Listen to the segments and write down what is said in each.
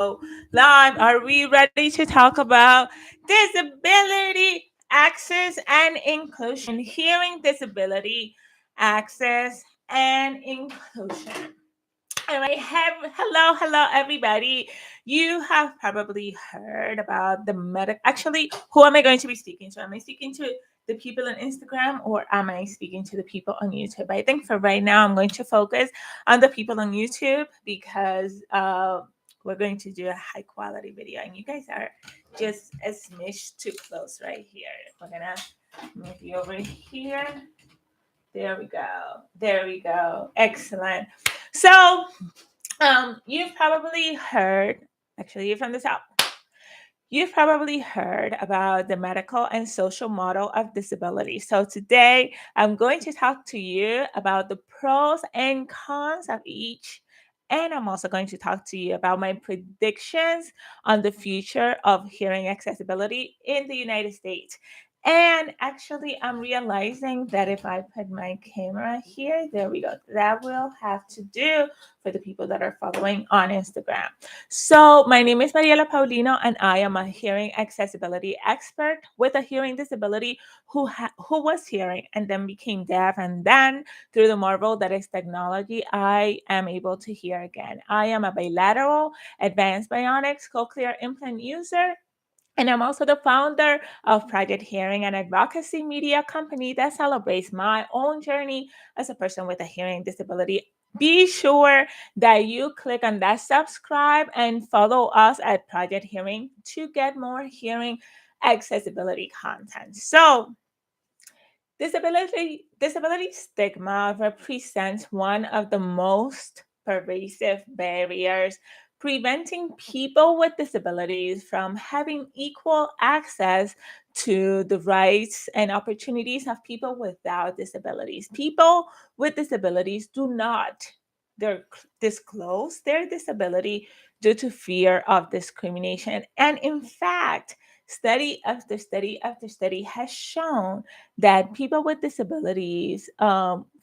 Live. Are we ready to talk about disability access and inclusion? Hearing disability access and inclusion. All right, hello, everybody. You have probably heard about the medic. Actually, who am I going to be speaking to? Am I speaking to the people on Instagram or am I speaking to the people on YouTube? I think for right now, I'm going to focus on the people on YouTube because we're going to do a high quality video, and you guys are just a smidge too close right here. We're gonna move you over here. There we go. There we go. Excellent. So, you've probably heard, actually, you're from the South. You've probably heard about the medical and social model of disability. So, today I'm going to talk to you about the pros and cons of each. And I'm also going to talk to you about my predictions on the future of hearing accessibility in the United States. And actually, I'm realizing that if I put my camera here, there we go, that will have to do for the people that are following on Instagram. So, my name is Mariela Paulino, and I am a hearing accessibility expert with a hearing disability who was hearing and then became deaf. And then, through the marvel that is technology, I am able to hear again. I am a bilateral advanced bionics cochlear implant user. And I'm also the founder of Project Hearing, an advocacy media company that celebrates my own journey as a person with a hearing disability. Be sure that you click on that subscribe and follow us at Project Hearing to get more hearing accessibility content. So, disability stigma represents one of the most pervasive barriers preventing people with disabilities from having equal access to the rights and opportunities of people without disabilities. People with disabilities do not disclose their disability due to fear of discrimination. And in fact, study after study after study has shown that people with disabilities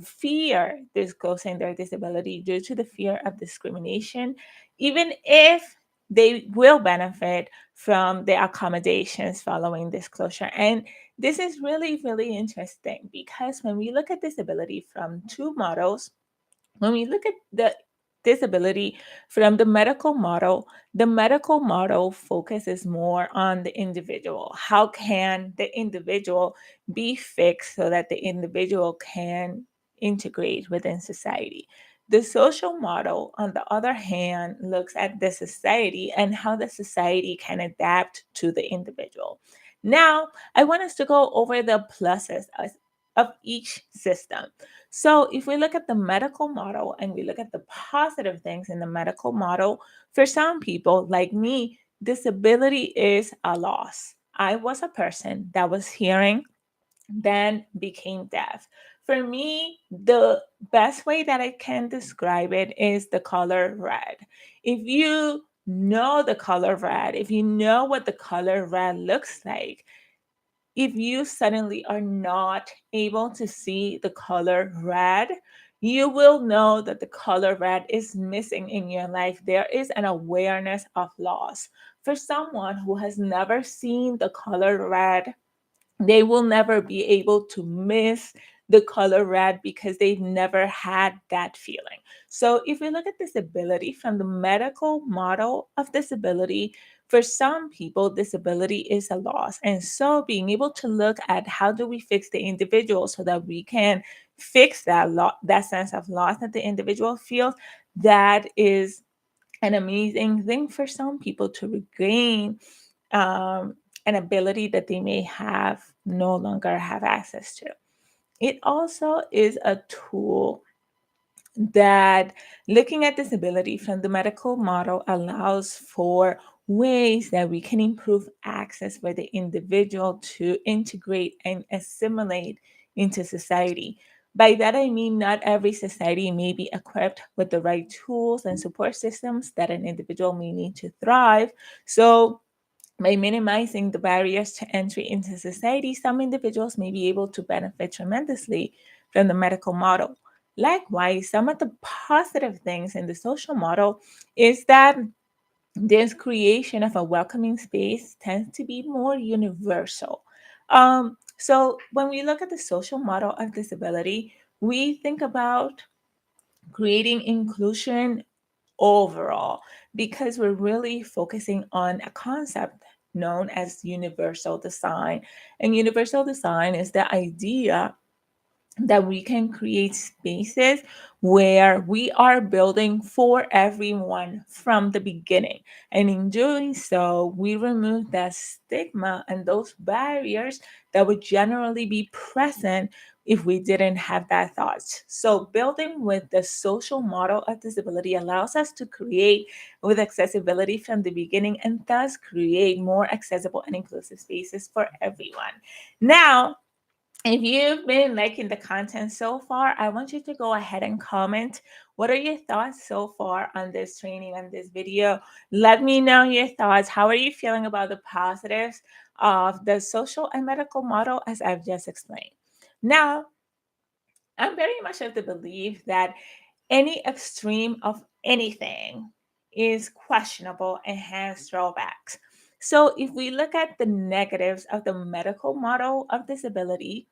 fear disclosing their disability due to the fear of discrimination, even if they will benefit from the accommodations following disclosure. And this is really, really interesting because when we look at disability from two models, when we look at the disability from the medical model focuses more on the individual. How can the individual be fixed so that the individual can integrate within society? The social model, on the other hand, looks at the society and how the society can adapt to the individual. Now, I want us to go over the pluses of each system. So, if we look at the medical model and we look at the positive things in the medical model, for some people like me, disability is a loss. I was a person that was hearing, then became deaf. For me, the best way that I can describe it is the color red. If you know the color red, if you know what the color red looks like, if you suddenly are not able to see the color red, you will know that the color red is missing in your life. There is an awareness of loss. For someone who has never seen the color red, they will never be able to miss the color red because they've never had that feeling. So, if we look at disability from the medical model of disability, for some people, disability is a loss. And so, being able to look at how do we fix the individual so that we can fix that sense of loss that the individual feels, that is an amazing thing for some people to regain an ability that they may have no longer have access to. It also is a tool that, looking at disability from the medical model, allows for ways that we can improve access for the individual to integrate and assimilate into society. By that, I mean not every society may be equipped with the right tools and support systems that an individual may need to thrive. So, by minimizing the barriers to entry into society, some individuals may be able to benefit tremendously from the medical model. Likewise, some of the positive things in the social model is that this creation of a welcoming space tends to be more universal. So when we look at the social model of disability, we think about creating inclusion overall because we're really focusing on a concept known as universal design. And universal design is the idea that we can create spaces where we are building for everyone from the beginning. And in doing so, we remove that stigma and those barriers that would generally be present if we didn't have that thought. So, building with the social model of disability allows us to create with accessibility from the beginning and thus create more accessible and inclusive spaces for everyone. Now, if you've been liking the content so far, I want you to go ahead and comment. What are your thoughts so far on this training and this video? Let me know your thoughts. How are you feeling about the positives of the social and medical model as I've just explained? Now, I'm very much of the belief that any extreme of anything is questionable and has drawbacks. So, if we look at the negatives of the medical model of disability,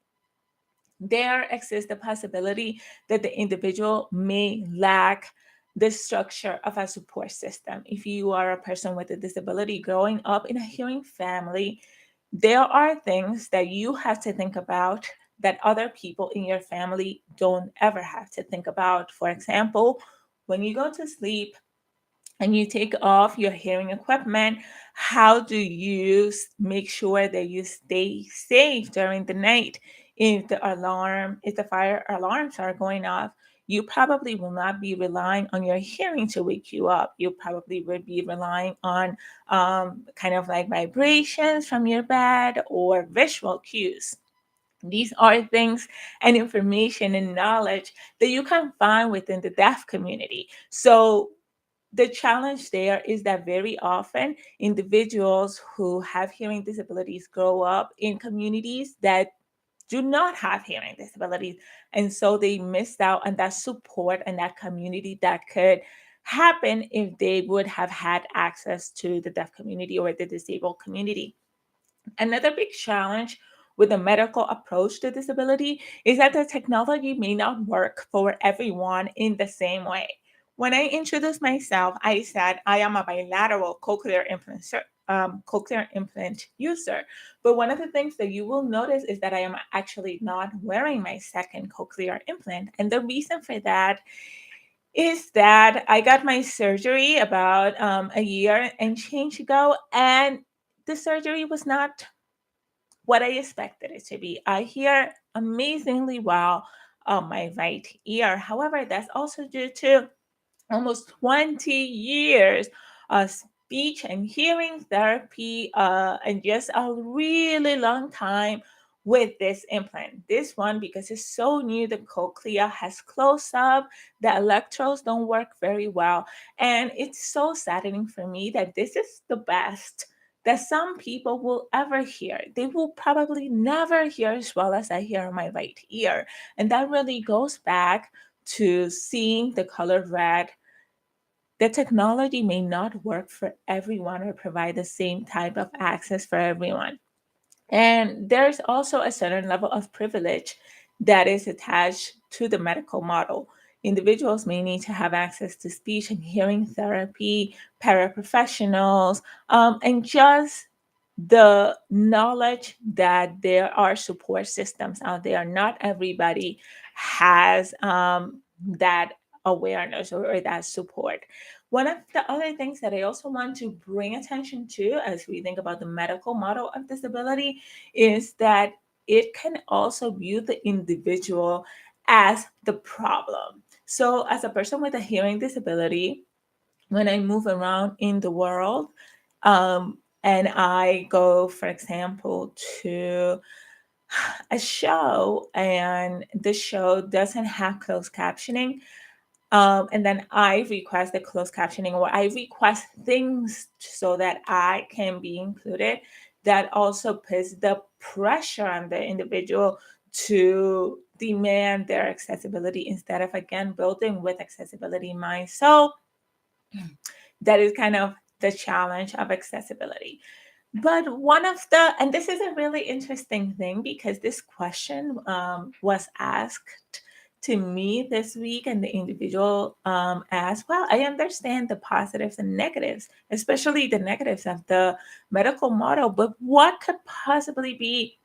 there exists the possibility that the individual may lack the structure of a support system. If you are a person with a disability growing up in a hearing family, there are things that you have to think about that other people in your family don't ever have to think about. For example, when you go to sleep, and you take off your hearing equipment, how do you make sure that you stay safe during the night? If the fire alarms are going off, you probably will not be relying on your hearing to wake you up. You probably would be relying on kind of like vibrations from your bed or visual cues. These are things and information and knowledge that you can find within the deaf community. So the challenge there is that very often individuals who have hearing disabilities grow up in communities that do not have hearing disabilities. And so they missed out on that support and that community that could happen if they would have had access to the deaf community or the disabled community. Another big challenge with the medical approach to disability is that the technology may not work for everyone in the same way. When I introduced myself, I said I am a bilateral cochlear implant user. But one of the things that you will notice is that I am actually not wearing my second cochlear implant. And the reason for that is that I got my surgery about a year and change ago, and the surgery was not what I expected it to be. I hear amazingly well on my right ear. However, that's also due to almost 20 years of speech and hearing therapy, and just a really long time with this implant. This one, because it's so new, the cochlea has closed up, the electrodes don't work very well. And it's so saddening for me that this is the best that some people will ever hear. They will probably never hear as well as I hear on my right ear. And that really goes back to seeing the color red. The technology may not work for everyone or provide the same type of access for everyone. And there's also a certain level of privilege that is attached to the medical model. Individuals may need to have access to speech and hearing therapy, paraprofessionals, and just the knowledge that there are support systems out there. Not everybody has that awareness or that support. One of the other things that I also want to bring attention to as we think about the medical model of disability is that it can also view the individual as the problem. So, as a person with a hearing disability, when I move around in the world, and I go, for example, to a show and the show doesn't have closed captioning, and then I request the closed captioning or I request things so that I can be included, that also puts the pressure on the individual to demand their accessibility instead of, again, building with accessibility in mind. So that is kind of the challenge of accessibility. But one of the, and this is a really interesting thing because this question was asked to me this week, and the individual asked, well, I understand the positives and negatives, especially the negatives of the medical model, but what could possibly be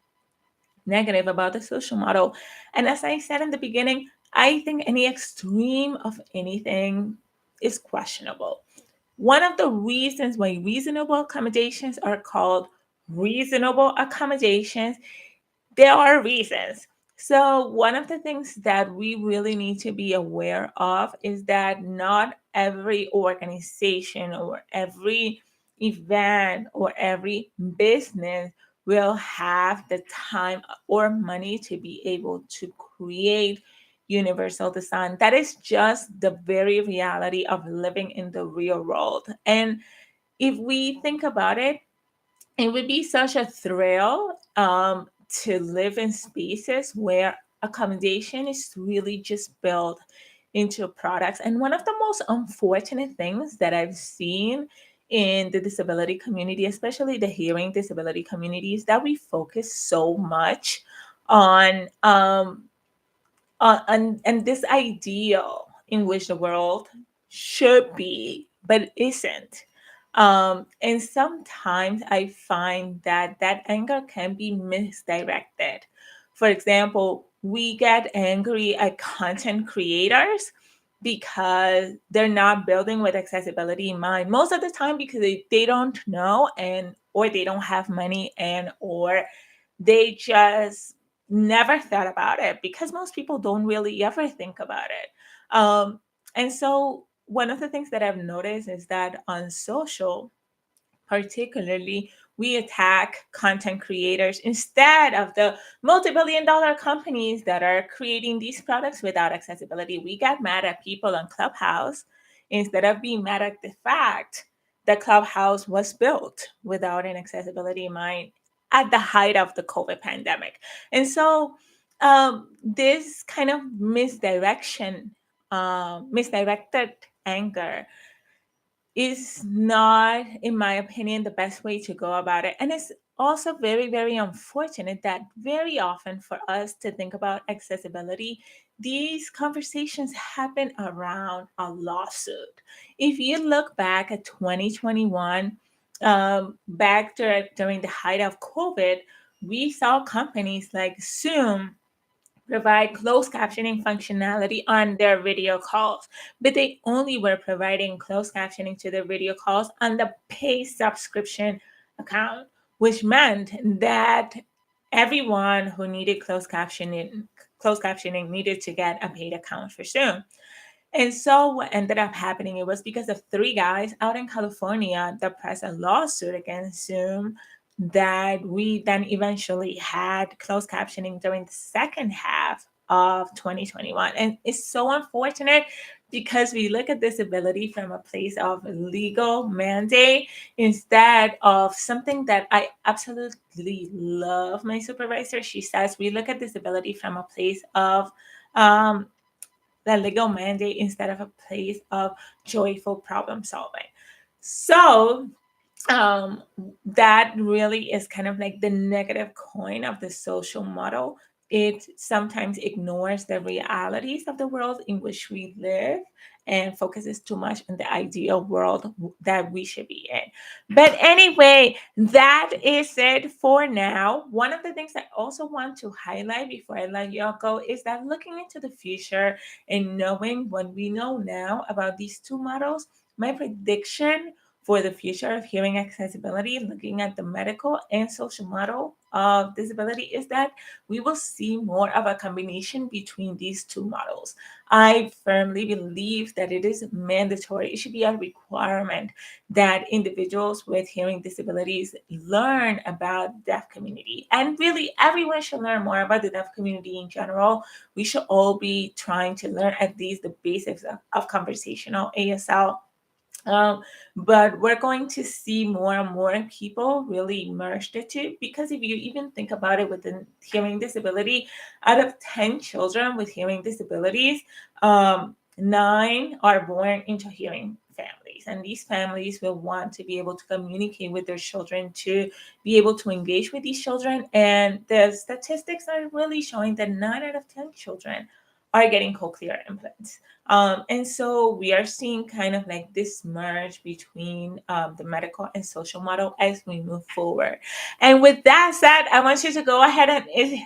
negative about the social model? And as I said in the beginning, I think any extreme of anything is questionable. One of the reasons why reasonable accommodations are called reasonable accommodations, there are reasons. So, one of the things that we really need to be aware of is that not every organization or every event or every business will have the time or money to be able to create universal design. That is just the very reality of living in the real world. And if we think about it, it would be such a thrill to live in spaces where accommodation is really just built into products. And one of the most unfortunate things that I've seen in the disability community, especially the hearing disability community, is that we focus so much on and this ideal in which the world should be but isn't. And sometimes I find that that anger can be misdirected. For example, we get angry at content creators because they're not building with accessibility in mind most of the time, because they don't know, and or they don't have money, and or they just never thought about it, because most people don't really ever think about it. And so one of the things that I've noticed is that on social, particularly, we attack content creators instead of the multi-billion dollar companies that are creating these products without accessibility. We get mad at people on Clubhouse instead of being mad at the fact that Clubhouse was built without an accessibility in mind at the height of the COVID pandemic. And so this kind of misdirected anger is not, in my opinion, the best way to go about it. And it's also very, very unfortunate that very often for us to think about accessibility, these conversations happen around a lawsuit. If you look back at 2021, during the height of COVID, we saw companies like Zoom provide closed captioning functionality on their video calls, but they only were providing closed captioning to their video calls on the pay subscription account, which meant that everyone who needed closed captioning needed to get a paid account for Zoom. And so what ended up happening, it was because of three guys out in California that pressed a lawsuit against Zoom, that we then eventually had closed captioning during the second half of 2021. And it's so unfortunate because we look at disability from a place of legal mandate instead of something that I absolutely love. My supervisor, she says, we look at disability from a place of um, the legal mandate instead of a place of joyful problem solving. So um, that really is kind of like the negative coin of the social model. It sometimes ignores the realities of the world in which we live and focuses too much on the ideal world that we should be in. But anyway, that is it for now. One of the things I also want to highlight before I let you all go is that looking into the future and knowing what we know now about these two models, my prediction for the future of hearing accessibility, looking at the medical and social model of disability, is that we will see more of a combination between these two models. I firmly believe that it is mandatory, it should be a requirement that individuals with hearing disabilities learn about the deaf community. And really, everyone should learn more about the deaf community in general. We should all be trying to learn at least the basics of conversational ASL. um, but we're going to see more and more people really immersed into, because if you even think about it, with the hearing disability, out of 10 children with hearing disabilities, 9 are born into hearing families, and these families will want to be able to communicate with their children, to be able to engage with these children. And the statistics are really showing that 9 out of 10 children are getting cochlear implants. And so we are seeing kind of like this merge between the medical and social model as we move forward. And with that said, I want you to go ahead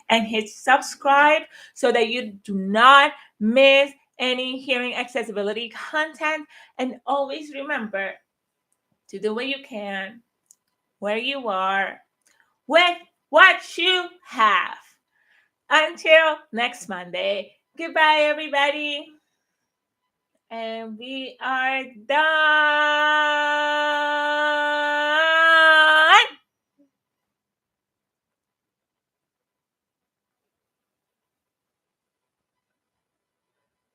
and hit subscribe so that you do not miss any hearing accessibility content. And always remember to do what you can, where you are, with what you have. Until next Monday, goodbye, everybody. And we are done.